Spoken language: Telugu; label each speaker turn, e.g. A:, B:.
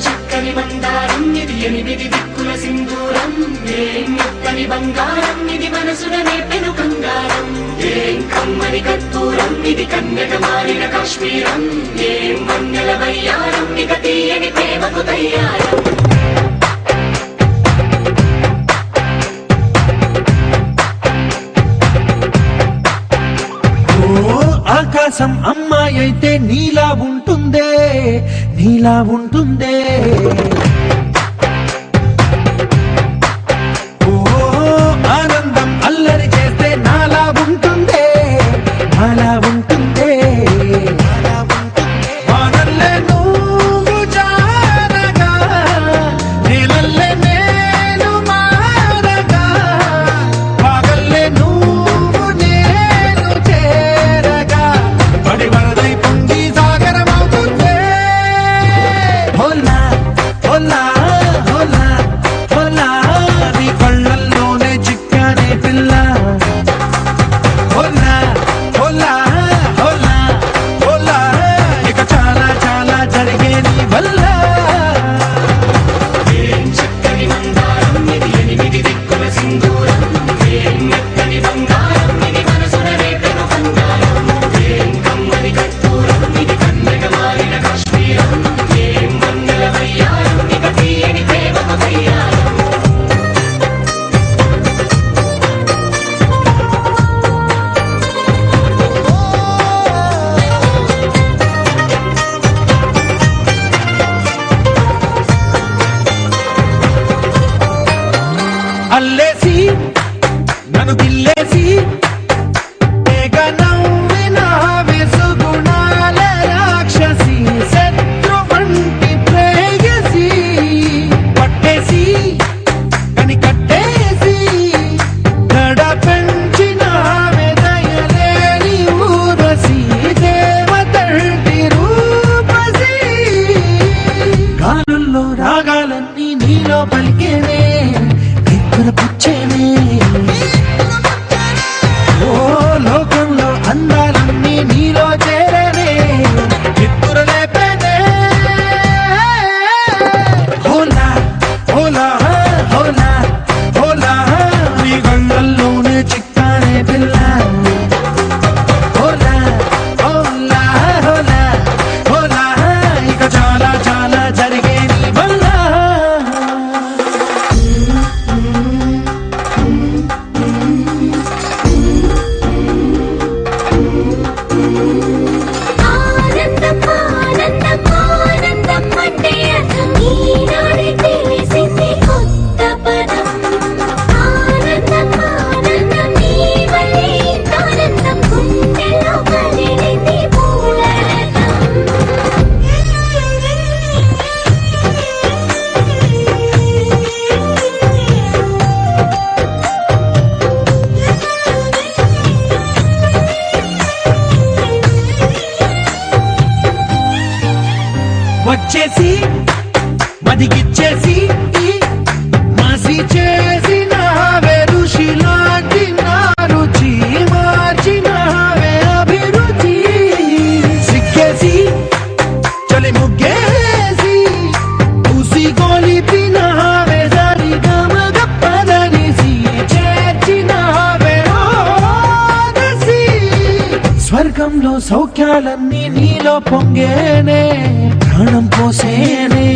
A: చక్కని మందారం ఇది ఎనిమిది దిక్కుల సింధూరం మెత్తని బంగారం ఇది మనసున నేపెను కంగారం కమ్మని కత్తూరం ఇది కన్యక మారిన కాశ్మీరం మన్నెల వయ్యారం ఇక తీయని ప్రేమకు తయ్యారం
B: ఆకాశం అమ్మాయి అయితే నీలా ఉంటుందే నీలా ఉంటుందే ఓ ఆనందం అల్లరి చేస్తే నాలా ఉంటుందే నాలా ఉంటుందే వానల్లే నువ్వు జారగా నీలల్లే నేను మారగా పగల్లే నువ్వు నేను చేరగా పడి వరదై పొంగి సాగరమవుతుందే హోలా హోలా హోలా హోలా నీ కళ్ళల్లోనే చిక్కానే పిల్ల హోలా హోలా హోలా హోలా ఇక చాలా చాలా జరిగే నీ వల్ల
A: చక్కని మందారం ఇది ఎనిమిది దిక్కుల సింధూరం మెత్తని బంగారం ఇది మనసున నేపెను కంగారం కమ్మని కత్తూరం ఇది కన్యక మారిన కాశ్మీరం మన్నెల వయ్యారం ఇక తీయని ప్రేమకు తయ్యారం
B: అల్లేసి నన్ను గిల్లేసి తెగ నవ్విన విసుగుణాల రాక్షసి శత్రు వంటి ప్రేయసి పట్టేసి కని కట్టేసి గడ పెంచిన దయలేని ఊరసి దేవతంటి రూపసి గాలుల్లో రాగాలన్నీ నీలో పలికేనే పుచ్చేనే ఓ లోకంలో అందాలన్నీ నీలో చేరనే చిత్తుర లేపేనే హోలా హోలా హోలా హోలా నీ గంగల్లోనే చిక్కానే పిల్ల హోలా హోలా హోలా హోలా ఇక చాలా చాలా జరిగే నీ వల్ల
C: ఆనందం ఆనందం ఆనందం అంటే అర్థం ఈనాడే తెలిసింది కొత్త పదం ఆనందం ఆనందం నీ వల్లే ఆనందం గుండెలో కలిగింది పూలరథం
B: వచ్చేసి మదిగిచ్చేసి మసి చేసిన ఋషి లాంటి నా రుచి మార్చినవే అభిరుచి సిక్కేసి చలి ముగ్గేసి ఉసి గొలిపినవే సరి గమగ పదనిసి చేర్చినవే ఓదసి స్వర్గంలో సౌఖ్యాలన్నీ నీలో పొంగేనే ప్రాణం పోసేనే